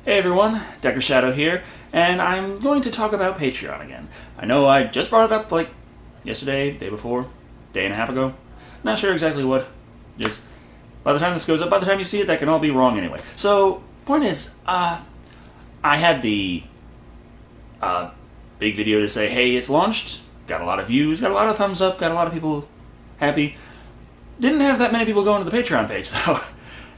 Hey everyone, Decker Shadow here, and I'm going to talk about Patreon again. I know I just brought it up like yesterday, day before, day and a half ago. Not sure exactly what. Just by the time this goes up, by the time you see it, that can all be wrong anyway. So, point is, I had the big video to say, hey, it's launched, got a lot of views, got a lot of thumbs up, got a lot of people happy. Didn't have that many people going to the Patreon page though,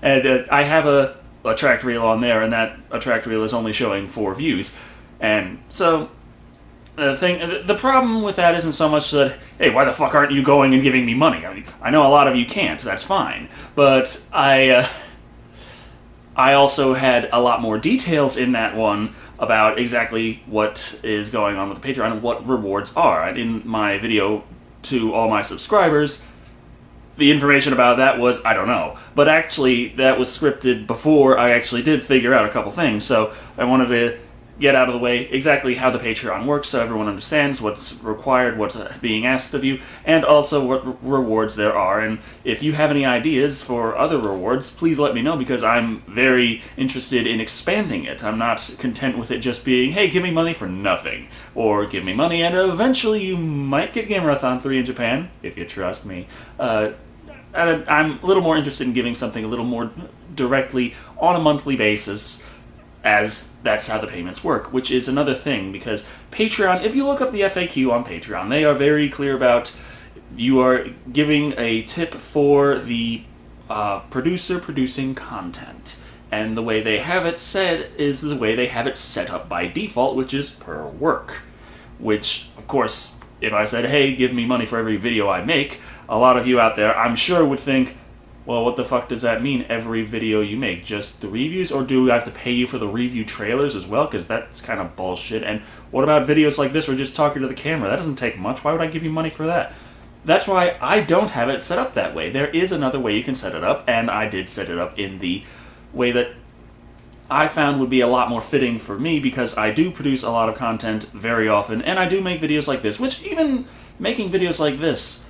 and I have a tracked reel on there, and that tracked reel is only showing 4 views. And so the problem with that isn't so much that, hey, why the fuck aren't you going and giving me money? I mean, I know a lot of you can't, that's fine, but I also had a lot more details in that one about exactly what is going on with the Patreon and what rewards are. In my video to all my subscribers, the information about that was, I don't know. But actually, that was scripted before I actually did figure out a couple things, so I wanted to get out of the way exactly how the Patreon works so everyone understands what's required, what's being asked of you, and also what rewards there are. And if you have any ideas for other rewards, please let me know, because I'm very interested in expanding it. I'm not content with it just being, hey, give me money for nothing, or give me money and eventually you might get Gamerathon 3 in Japan, if you trust me. I'm a little more interested in giving something a little more directly on a monthly basis, as that's how the payments work, which is another thing, because Patreon, if you look up the FAQ on Patreon, they are very clear about you are giving a tip for the producer producing content. And the way they have it said is the way they have it set up by default, which is per work. Which, of course, if I said, hey, give me money for every video I make, a lot of you out there, I'm sure, would think, well, what the fuck does that mean, every video you make? Just the reviews? Or do I have to pay you for the review trailers as well? Because that's kind of bullshit. And what about videos like this where you're just talking to the camera? That doesn't take much. Why would I give you money for that? That's why I don't have it set up that way. There is another way you can set it up, and I did set it up in the way that I found would be a lot more fitting for me, because I do produce a lot of content very often, and I do make videos like this, which even making videos like this,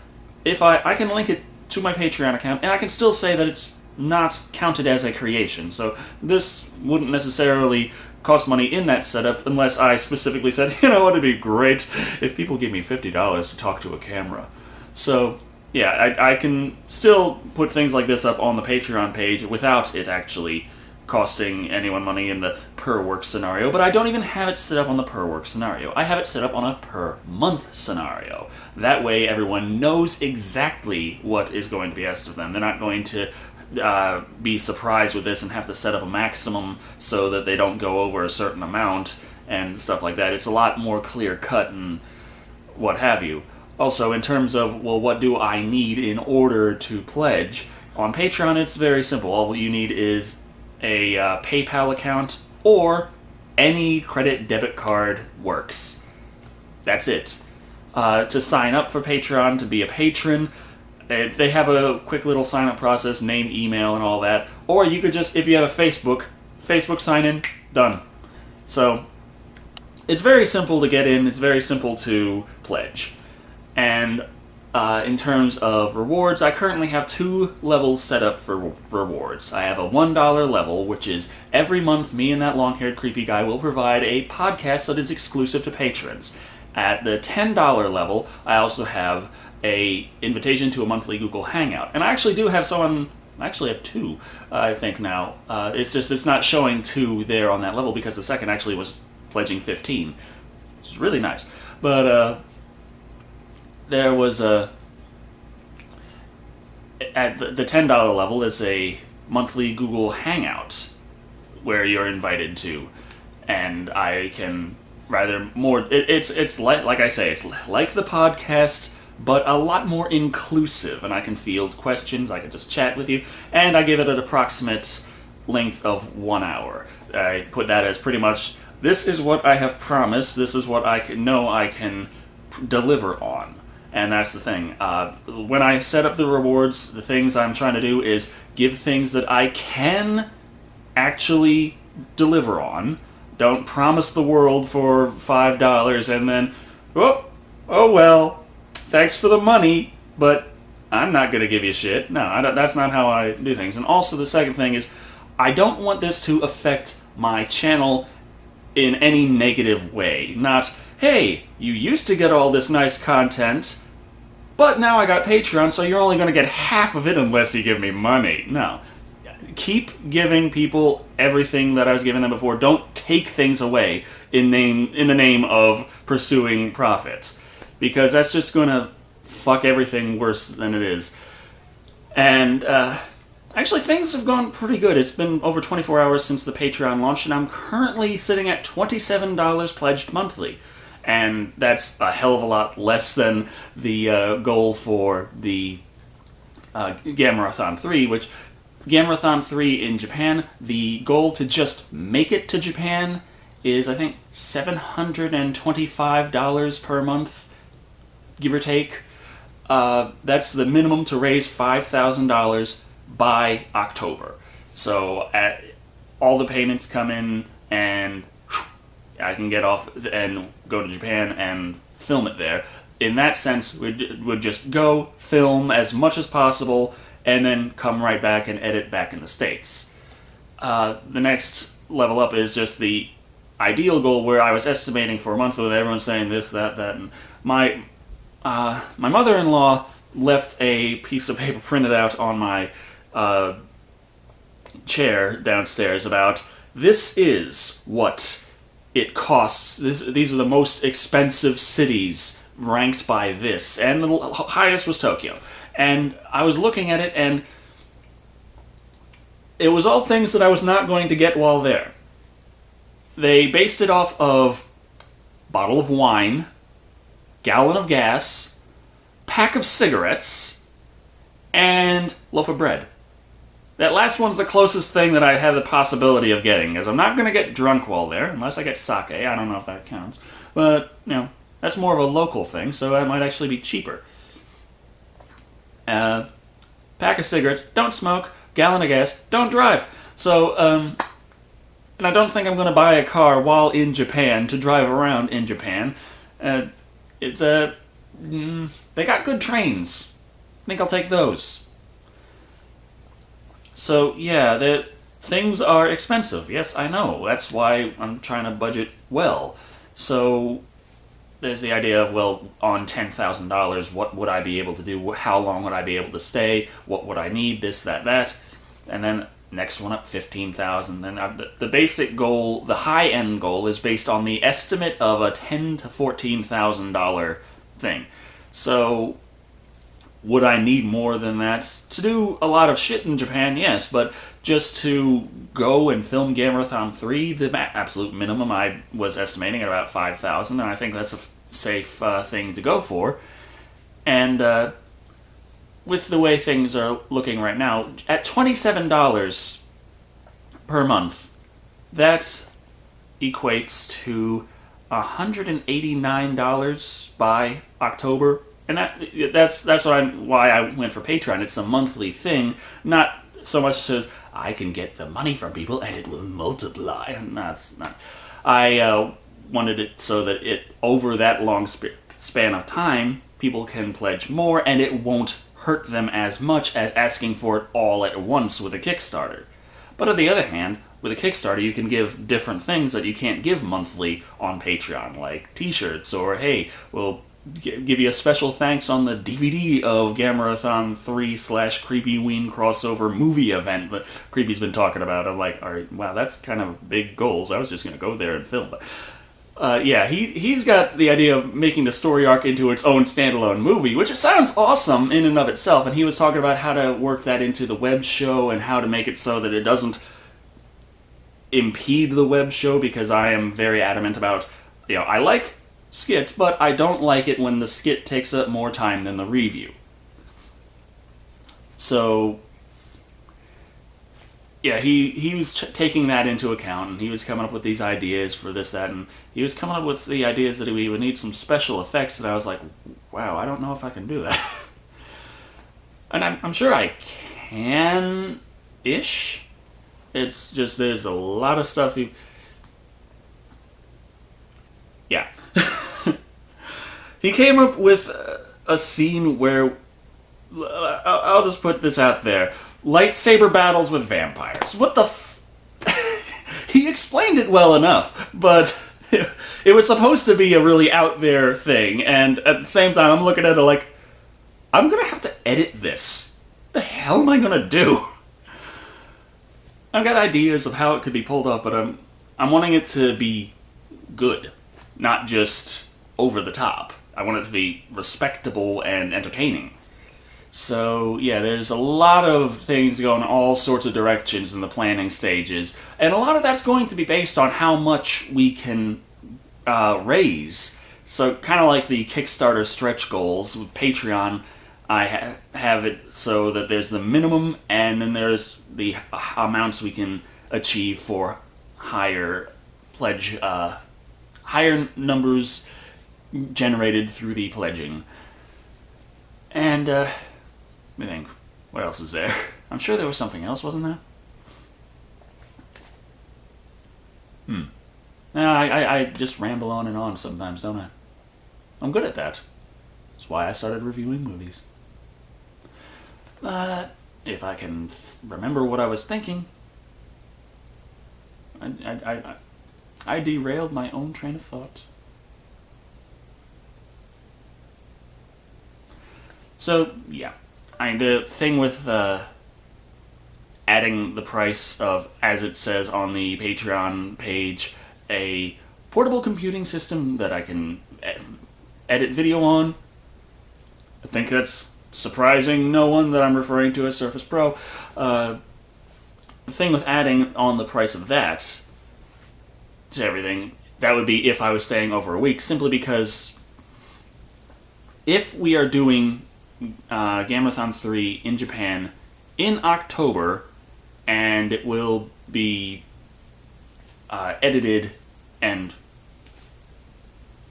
if I can link it to my Patreon account, and I can still say that it's not counted as a creation, so this wouldn't necessarily cost money in that setup unless I specifically said, you know what, it'd be great if people gave me $50 to talk to a camera. So, yeah, I can still put things like this up on the Patreon page without it actually costing anyone money in the per work scenario, but I don't even have it set up on the per work scenario. I have it set up on a per month scenario. That way everyone knows exactly what is going to be asked of them. They're not going to be surprised with this and have to set up a maximum so that they don't go over a certain amount and stuff like that. It's a lot more clear cut and what have you. Also, in terms of, well, what do I need in order to pledge? On Patreon, it's very simple. All you need is a PayPal account, or any credit debit card works. That's it. To sign up for Patreon, to be a patron, they have a quick little sign-up process, name, email, and all that. Or you could just, if you have a Facebook sign-in, done. So, it's very simple to get in, it's very simple to pledge. And in terms of rewards, I currently have 2 levels set up for rewards. I have a $1 level, which is every month me and that long-haired creepy guy will provide a podcast that is exclusive to patrons. At the $10 level, I also have a invitation to a monthly Google Hangout. And I actually do have someone, I actually have 2, I think now. It's just, it's not showing 2 there on that level because the second actually was pledging 15. Which is really nice. But, there was at the $10 level is a monthly Google Hangout where you're invited to, and I can rather more. It's like I say, it's like the podcast, but a lot more inclusive, and I can field questions. I can just chat with you, and I give it an approximate length of 1 hour. I put that as pretty much, this is what I have promised. This is what I can deliver on. And that's the thing. When I set up the rewards, the things I'm trying to do is give things that I can actually deliver on. Don't promise the world for $5 and then, oh well, thanks for the money, but I'm not going to give you shit. No, that's not how I do things. And also the second thing is, I don't want this to affect my channel in any negative way. Not, hey, you used to get all this nice content, but now I got Patreon, so you're only going to get half of it unless you give me money. No. Keep giving people everything that I was giving them before. Don't take things away in the name of pursuing profits, because that's just going to fuck everything worse than it is. And actually, things have gone pretty good. It's been over 24 hours since the Patreon launched, and I'm currently sitting at $27 pledged monthly. And that's a hell of a lot less than the goal for the Gamerathon 3, which Gamerathon 3 in Japan, the goal to just make it to Japan is, I think, $725 per month, give or take. That's the minimum to raise $5,000 by October. So all the payments come in, and I can get off and go to Japan and film it there. In that sense, we'd just go, film as much as possible, and then come right back and edit back in the States. The next level up is just the ideal goal, where I was estimating for a month with everyone saying this, that, and my mother-in-law left a piece of paper printed out on my chair downstairs about, this is what it costs. These are the most expensive cities ranked by this, and the highest was Tokyo. And I was looking at it, and it was all things that I was not going to get while there. They based it off of bottle of wine, gallon of gas, pack of cigarettes, and loaf of bread. That last one's the closest thing that I have the possibility of getting, as I'm not going to get drunk while there, unless I get sake. I don't know if that counts. But, that's more of a local thing, so that might actually be cheaper. Pack of cigarettes, don't smoke. Gallon of gas, don't drive. So, and I don't think I'm going to buy a car while in Japan to drive around in Japan. They got good trains. I think I'll take those. So, yeah, things are expensive. Yes, I know. That's why I'm trying to budget well. So, there's the idea of, well, on $10,000, what would I be able to do? How long would I be able to stay? What would I need? This, that. And then next one up, $15,000. Then the basic goal, the high-end goal, is based on the estimate of a $10,000 to $14,000 thing. So, would I need more than that? To do a lot of shit in Japan, yes, but just to go and film Gamerathon 3, the absolute minimum I was estimating at about $5,000, and I think that's a safe thing to go for. And with the way things are looking right now, at $27 per month, that equates to $189 by October. And that's why I went for Patreon. It's a monthly thing, not so much as I can get the money from people and it will multiply. No, it's not. I wanted it so that over that long span of time, people can pledge more, and it won't hurt them as much as asking for it all at once with a Kickstarter. But on the other hand, with a Kickstarter, you can give different things that you can't give monthly on Patreon, like t-shirts, or hey, we'll give you a special thanks on the DVD of Gamerathon 3/Creepy-Ween crossover movie event that Creepy's been talking about. I'm like, all right, wow, that's kind of big goals. I was just going to go there and film. But yeah, he's got the idea of making the story arc into its own standalone movie, which sounds awesome in and of itself. And he was talking about how to work that into the web show and how to make it so that it doesn't impede the web show, because I am very adamant about, I like skits, but I don't like it when the skit takes up more time than the review. So, yeah, he was taking that into account, and he was coming up with these ideas for this, that, and he was coming up with the ideas that we would need some special effects, and I was like, wow, I don't know if I can do that. And I'm sure I can-ish. It's just, there's a lot of stuff yeah. He came up with a scene where, I'll just put this out there, lightsaber battles with vampires. What the he explained it well enough, but it was supposed to be a really out there thing, and at the same time, I'm looking at it like, I'm gonna have to edit this. The hell am I gonna do? I've got ideas of how it could be pulled off, but I'm wanting it to be good, not just over the top. I want it to be respectable and entertaining. So, yeah, there's a lot of things going all sorts of directions in the planning stages, and a lot of that's going to be based on how much we can raise. So, kind of like the Kickstarter stretch goals with Patreon, I have it so that there's the minimum, and then there's the amounts we can achieve for higher pledge, higher numbers generated through the pledging. And, let me think, what else is there? I'm sure there was something else, wasn't there? No, I just ramble on and on sometimes, don't I? I'm good at that. That's why I started reviewing movies. If I can remember what I was thinking, I derailed my own train of thought. So, yeah. The thing with adding the price of, as it says on the Patreon page, a portable computing system that I can edit video on, I think that's surprising no one that I'm referring to as Surface Pro. The thing with adding on the price of that to everything, that would be if I was staying over a week, simply because if we are doing Gamerathon 3 in Japan in October, and it will be edited and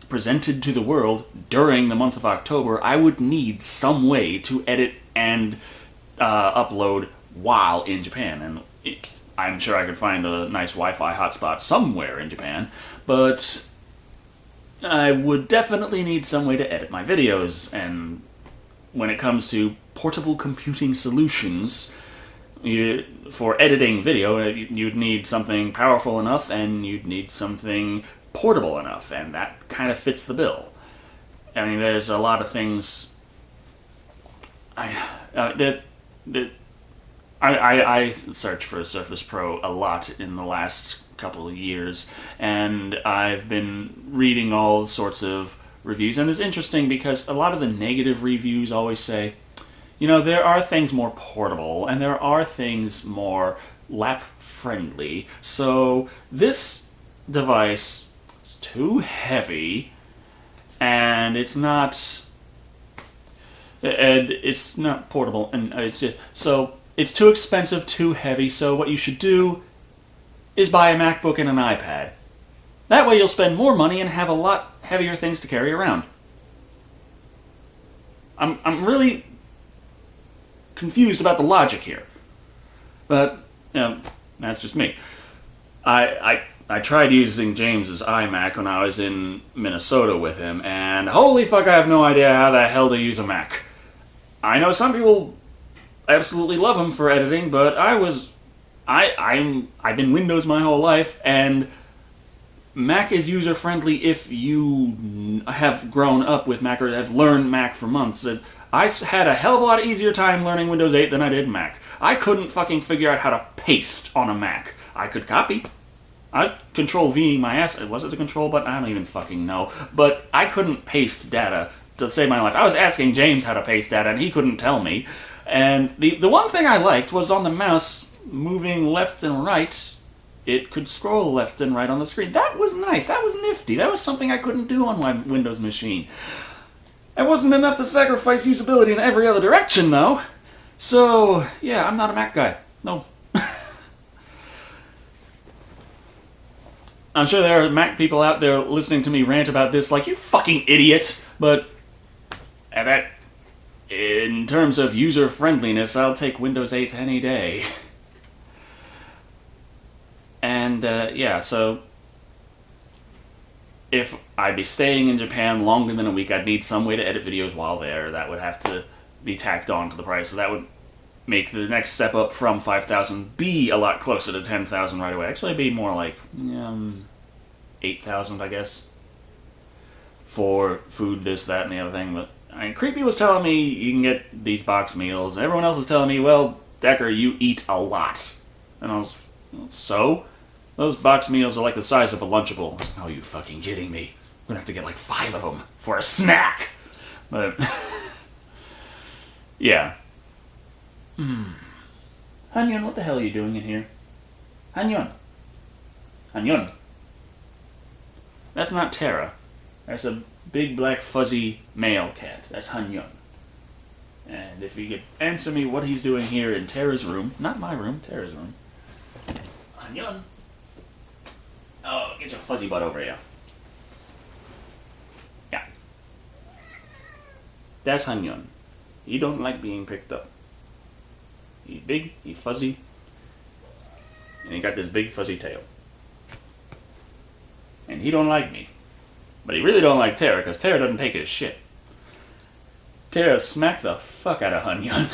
presented to the world during the month of October, I would need some way to edit and upload while in Japan. And I'm sure I could find a nice Wi-Fi hotspot somewhere in Japan, but I would definitely need some way to edit my videos. And when it comes to portable computing solutions, for editing video, you'd need something powerful enough, and you'd need something portable enough, and that kind of fits the bill. I mean, there's a lot of things I searched for a Surface Pro a lot in the last couple of years, and I've been reading all sorts of reviews, and it's interesting because a lot of the negative reviews always say, you know, there are things more portable, and there are things more lap-friendly, so this device is too heavy, and it's not portable, and it's just, so it's too expensive, too heavy, so what you should do is buy a MacBook and an iPad. That way you'll spend more money and have a lot heavier things to carry around. I'm really confused about the logic here. But, you know, that's just me. I tried using James's iMac when I was in Minnesota with him, and holy fuck, I have no idea how the hell to use a Mac. I know some people absolutely love them for editing, but I've been Windows my whole life, and Mac is user-friendly if you have grown up with Mac or have learned Mac for months. I had a hell of a lot easier time learning Windows 8 than I did Mac. I couldn't fucking figure out how to paste on a Mac. I could copy. I was Control-Ving my ass. Was it the control button? I don't even fucking know. But I couldn't paste data to save my life. I was asking James how to paste data, and he couldn't tell me. And the one thing I liked was on the mouse, moving left and right, it could scroll left and right on the screen. That was nice. That was nifty. That was something I couldn't do on my Windows machine. It wasn't enough to sacrifice usability in every other direction, though. So, yeah, I'm not a Mac guy. No. I'm sure there are Mac people out there listening to me rant about this like, you fucking idiot. But in terms of user-friendliness, I'll take Windows 8 any day. And, yeah, so if I'd be staying in Japan longer than a week, I'd need some way to edit videos while there. That would have to be tacked on to the price, so that would make the next step up from 5,000 be a lot closer to 10,000 right away. Actually, it'd be more like 8,000, I guess, for food, this, that, and the other thing. But I mean, Creepy was telling me you can get these box meals. Everyone else is telling me, well, Decker, you eat a lot. And I was, so? Those box meals are like the size of a Lunchable. I was like, oh, you fucking kidding me? I'm gonna have to get like 5 of them for a snack. But, yeah. Hanyun, what the hell are you doing in here? Hanyun. Hanyun. That's not Terra. That's a big black fuzzy male cat. That's Hanyun. And if he could answer me what he's doing here in Terra's room, not my room, Terra's room. Hanyun. Oh, get your fuzzy butt over here. Yeah. That's Hanyun. He don't like being picked up. He's big, he's fuzzy, and he got this big fuzzy tail. And he don't like me. But he really don't like Terra, because Terra doesn't take his shit. Terra smacked the fuck out of Hanyun.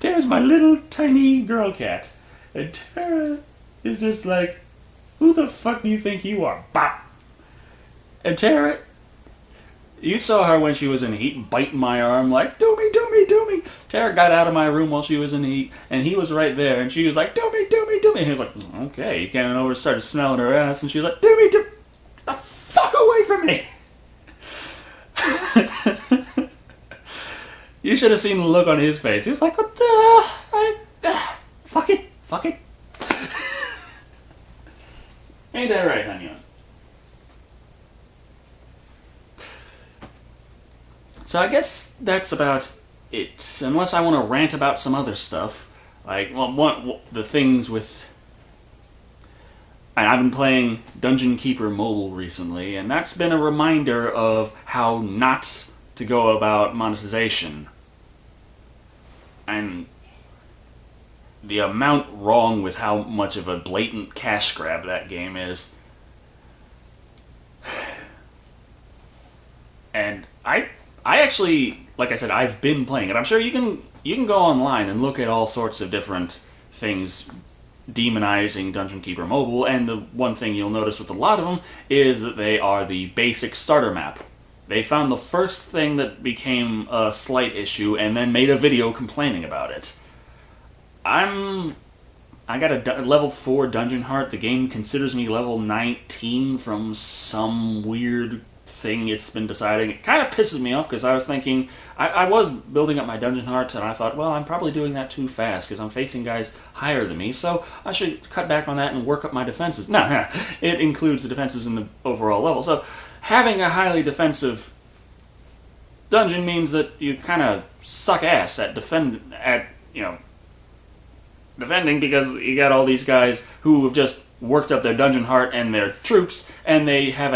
Terra's my little tiny girl cat. And Terra is just like, who the fuck do you think you are? Bop! And Terra, you saw her when she was in heat, biting my arm like, do me, do me, do me. Terra got out of my room while she was in heat, and he was right there, and she was like, do me, do me, do me. And he was like, okay. He came over and started smelling her ass, and she was like, do me, do me. Get the fuck away from me! You should have seen the look on his face. He was like, what the... fuck it, fuck it. Ain't that right, Hanyun? So I guess that's about it. Unless I want to rant about some other stuff. Like, well, the things with... I've been playing Dungeon Keeper Mobile recently, and that's been a reminder of how not to go about monetization. And the amount wrong with how much of a blatant cash grab that game is. And I actually, like I said, I've been playing it. I'm sure you can go online and look at all sorts of different things demonizing Dungeon Keeper Mobile, and the one thing you'll notice with a lot of them is that they are the basic starter map. They found the first thing that became a slight issue and then made a video complaining about it. I got a level 4 Dungeon Heart. The game considers me level 19 from some weird thing it's been deciding. It kind of pisses me off because I was thinking, I was building up my Dungeon Heart, and I thought, well, I'm probably doing that too fast because I'm facing guys higher than me, so I should cut back on that and work up my defenses. No, it includes the defenses in the overall level. So having a highly defensive dungeon means that you kind of suck ass at defending because you got all these guys who have just worked up their Dungeon Heart and their troops, and they have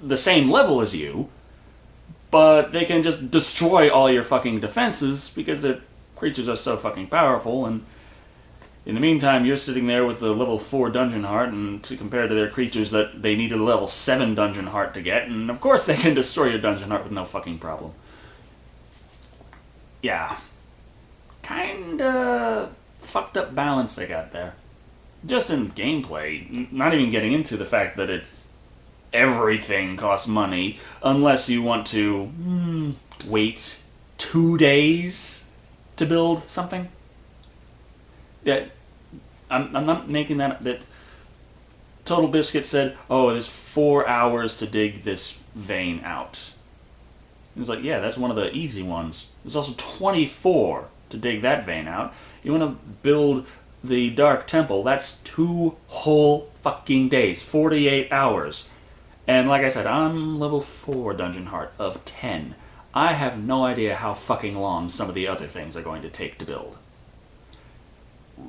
the same level as you, but they can just destroy all your fucking defenses because their creatures are so fucking powerful, and in the meantime you're sitting there with the level 4 Dungeon Heart, and to compare to their creatures that they needed a level 7 Dungeon Heart to get, and of course they can destroy your Dungeon Heart with no fucking problem. Yeah. Kinda fucked up balance they got there. Just in gameplay, not even getting into the fact that everything costs money, unless you want to wait 2 days to build something. That I'm not making that Total Biscuit said, oh, there's 4 hours to dig this vein out. It was like, yeah, that's one of the easy ones. There's also 24 to dig that vein out. You want to build the Dark Temple, that's 2 whole fucking days, 48 hours. And like I said, I'm level 4 Dungeon Heart of 10. I have no idea how fucking long some of the other things are going to take to build.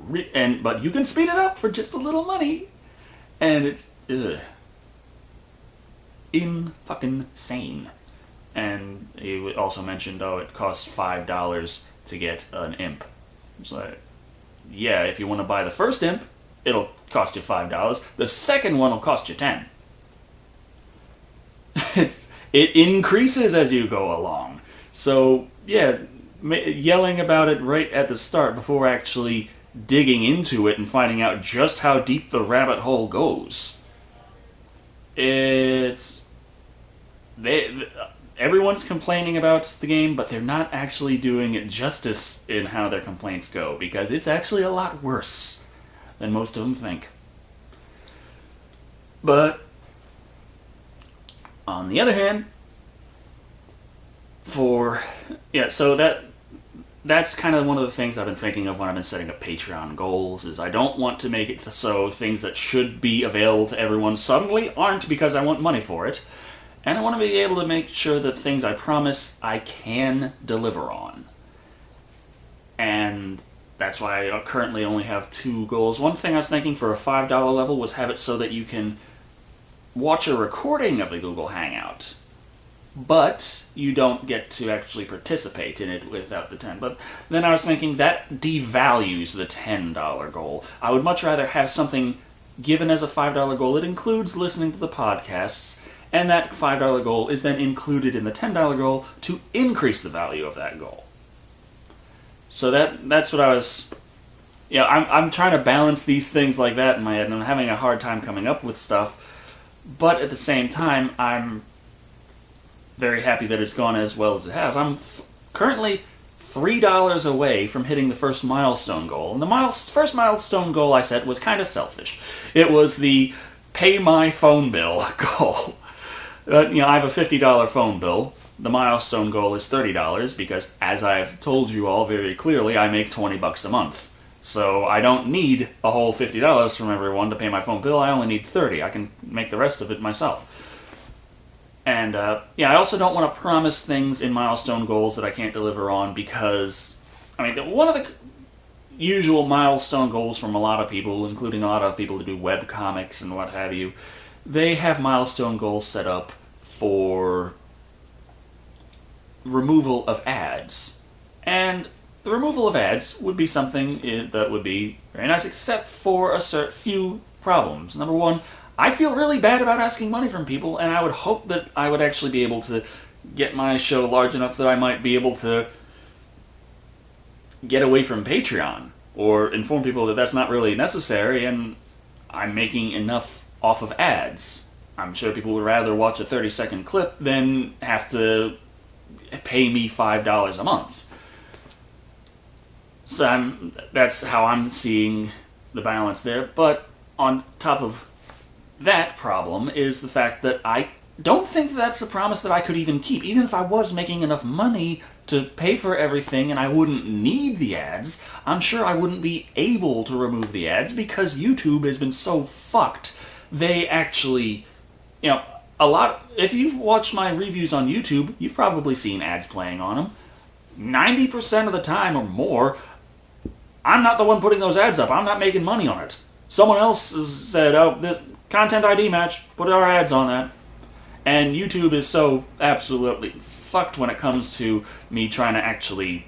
But you can speed it up for just a little money. And it's in-fucking-sane. And he also mentioned, it costs $5 to get an imp. It's like, yeah, if you want to buy the first imp, it'll cost you $5. The second one will cost you $10. It increases as you go along. So, yeah, yelling about it right at the start before actually digging into it and finding out just how deep the rabbit hole goes. It's everyone's complaining about the game, but they're not actually doing it justice in how their complaints go, because it's actually a lot worse than most of them think. But on the other hand, so that's kind of one of the things I've been thinking of when I've been setting up Patreon goals, is I don't want to make it so things that should be available to everyone suddenly aren't, because I want money for it. And I want to be able to make sure that things I promise I can deliver on. And that's why I currently only have 2 goals. One thing I was thinking for a $5 level was have it so that you can watch a recording of the Google Hangout, but you don't get to actually participate in it without the 10. But then I was thinking that devalues the $10 goal. I would much rather have something given as a $5 goal that includes listening to the podcasts, and that $5 goal is then included in the $10 goal to increase the value of that goal. So that's what I was... I'm trying to balance these things like that in my head, and I'm having a hard time coming up with stuff. But at the same time, I'm very happy that it's gone as well as it has. I'm currently $3 away from hitting the first milestone goal. And the first milestone goal I set was kind of selfish. It was the pay my phone bill goal. I have a $50 phone bill. The milestone goal is $30 because, as I've told you all very clearly, I make $20 a month. So I don't need a whole $50 from everyone to pay my phone bill. I only need $30. I can make the rest of it myself. And I also don't want to promise things in milestone goals that I can't deliver on, because one of the usual milestone goals from a lot of people, including a lot of people who do web comics and what have you, they have milestone goals set up for removal of ads. And the removal of ads would be something that would be very nice, except for a few problems. Number one, I feel really bad about asking money from people, and I would hope that I would actually be able to get my show large enough that I might be able to get away from Patreon, or inform people that that's not really necessary, and I'm making enough off of ads. I'm sure people would rather watch a 30-second clip than have to pay me $5 a month. So that's how I'm seeing the balance there. But on top of that problem is the fact that I don't think that's a promise that I could even keep. Even if I was making enough money to pay for everything and I wouldn't need the ads, I'm sure I wouldn't be able to remove the ads, because YouTube has been so fucked. They actually... if you've watched my reviews on YouTube, you've probably seen ads playing on them. 90% of the time or more, I'm not the one putting those ads up. I'm not making money on it. Someone else has said, this content ID match, put our ads on that. And YouTube is so absolutely fucked when it comes to me trying to actually,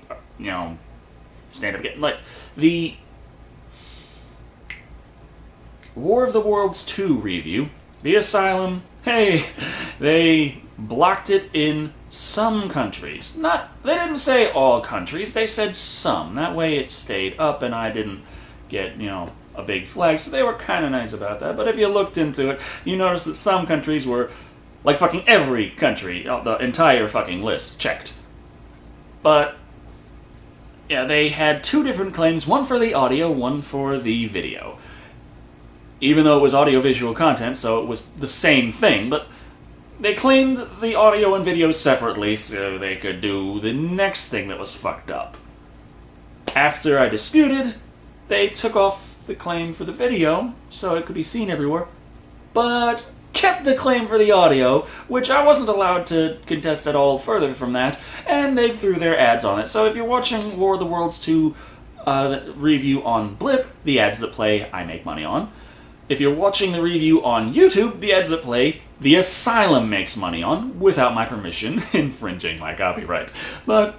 stand up again. Like, the War of the Worlds 2 review, The Asylum, hey, they blocked it in some countries. They didn't say all countries, they said some. That way it stayed up and I didn't get, a big flag, so they were kind of nice about that. But if you looked into it, you noticed that some countries were, like fucking every country, the entire fucking list, checked. But, they had 2 different claims, one for the audio, one for the video. Even though it was audio-visual content, so it was the same thing, but they claimed the audio and video separately so they could do the next thing that was fucked up. After I disputed, they took off the claim for the video, so it could be seen everywhere, but kept the claim for the audio, which I wasn't allowed to contest at all further from that, and they threw their ads on it. So if you're watching War of the Worlds 2 review on Blip, the ads that play, I make money on. If you're watching the review on YouTube, the ads that play, The Asylum makes money on, without my permission, infringing my copyright. But,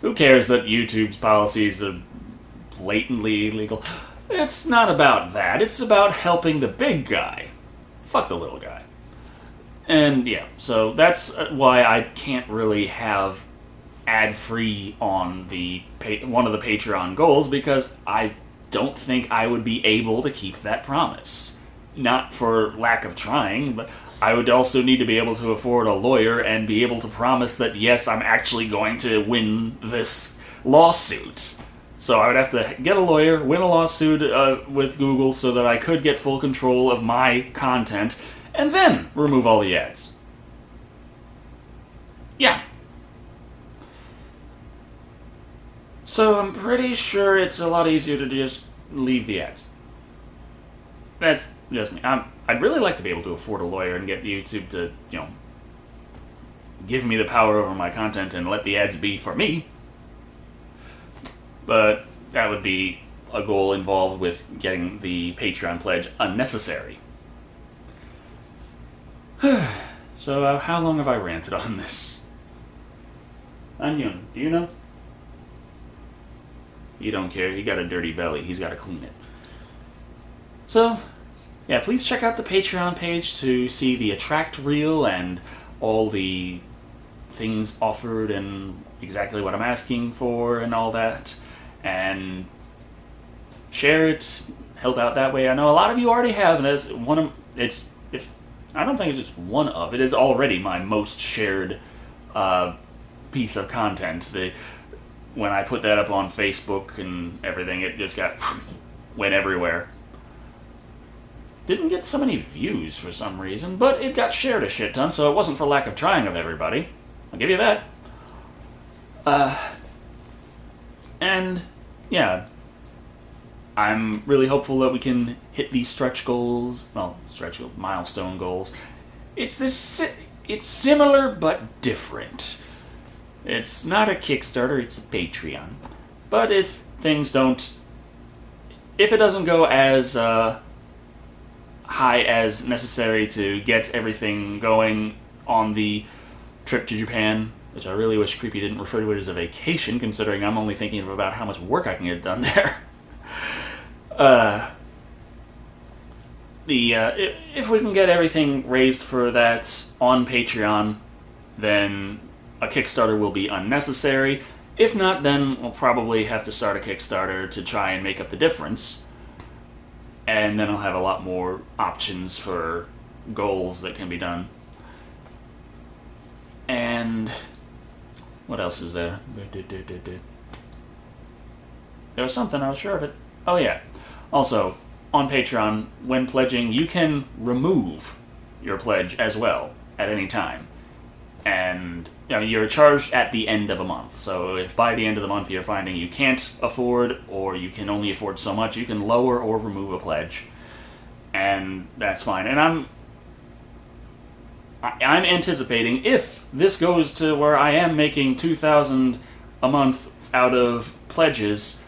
who cares that YouTube's policies are blatantly illegal? It's not about that. It's about helping the big guy. Fuck the little guy. And yeah, so that's why I can't really have ad-free on the one of the Patreon goals, because I don't think I would be able to keep that promise. Not for lack of trying, but I would also need to be able to afford a lawyer and be able to promise that, yes, I'm actually going to win this lawsuit. So I would have to get a lawyer, win a lawsuit with Google so that I could get full control of my content, and then remove all the ads. Yeah. So I'm pretty sure it's a lot easier to just leave the ads. That's just me. I'd really like to be able to afford a lawyer and get YouTube to, give me the power over my content and let the ads be for me. But that would be a goal involved with getting the Patreon pledge unnecessary. So, how long have I ranted on this? Hanyun, do you know? You don't care. He got a dirty belly. He's got to clean it. So, yeah, please check out the Patreon page to see the attract reel and all the things offered and exactly what I'm asking for and all that. And share it, help out that way. I know a lot of you already have, and that's one of I don't think it's just one of. It is already my most shared piece of content. When I put that up on Facebook and everything, it just went everywhere. Didn't get so many views for some reason, but it got shared a shit ton, so it wasn't for lack of trying of everybody. I'll give you that. And yeah, I'm really hopeful that we can hit these milestone goals. It's similar but different. It's not a Kickstarter, it's a Patreon. But if it doesn't go as high as necessary to get everything going on the trip to Japan, which I really wish Creepy didn't refer to it as a vacation, considering I'm only thinking about how much work I can get done there. If we can get everything raised for that on Patreon, then a Kickstarter will be unnecessary. If not, then we'll probably have to start a Kickstarter to try and make up the difference. And then I'll have a lot more options for goals that can be done. And what else is there? There was something, I was sure of it. Oh yeah. Also, on Patreon, when pledging, you can remove your pledge as well at any time. And you're charged at the end of a month. So if by the end of the month you're finding you can't afford, or you can only afford so much, you can lower or remove a pledge. And that's fine. And I'm anticipating, if this goes to where I am making $2,000 a month out of pledges,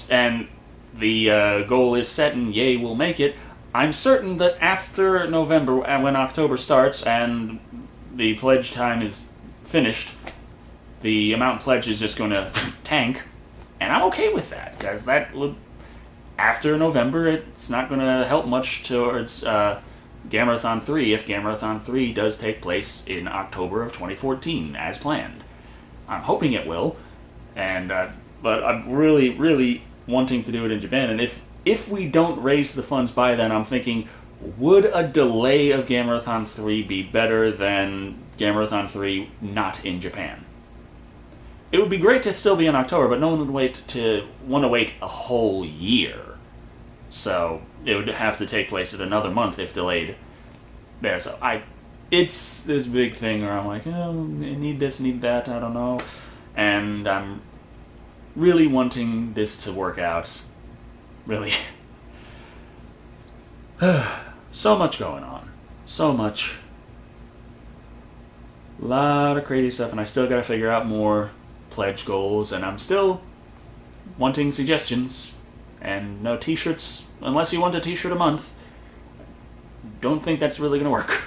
and the goal is set and yay, we'll make it, I'm certain that after November, when October starts and the pledge time is finished, the amount pledged is just going to tank, and I'm okay with that, because that would, after November, it's not going to help much towards Gamerathon 3 if Gamerathon 3 does take place in October of 2014, as planned. I'm hoping it will, and but I'm really, really wanting to do it in Japan, and if we don't raise the funds by then, I'm thinking, would a delay of Gamerathon 3 be better than Gamerathon 3 not in Japan? It would be great to still be in October, but no one would want to wait a whole year. So it would have to take place at another month if delayed there. So it's this big thing where I'm like, I need this, need that, I don't know. And I'm really wanting this to work out. Really. So much going on. So much. A lot of crazy stuff, and I still gotta figure out more pledge goals, and I'm still wanting suggestions. And no t-shirts, unless you want a t-shirt a month. Don't think that's really gonna work.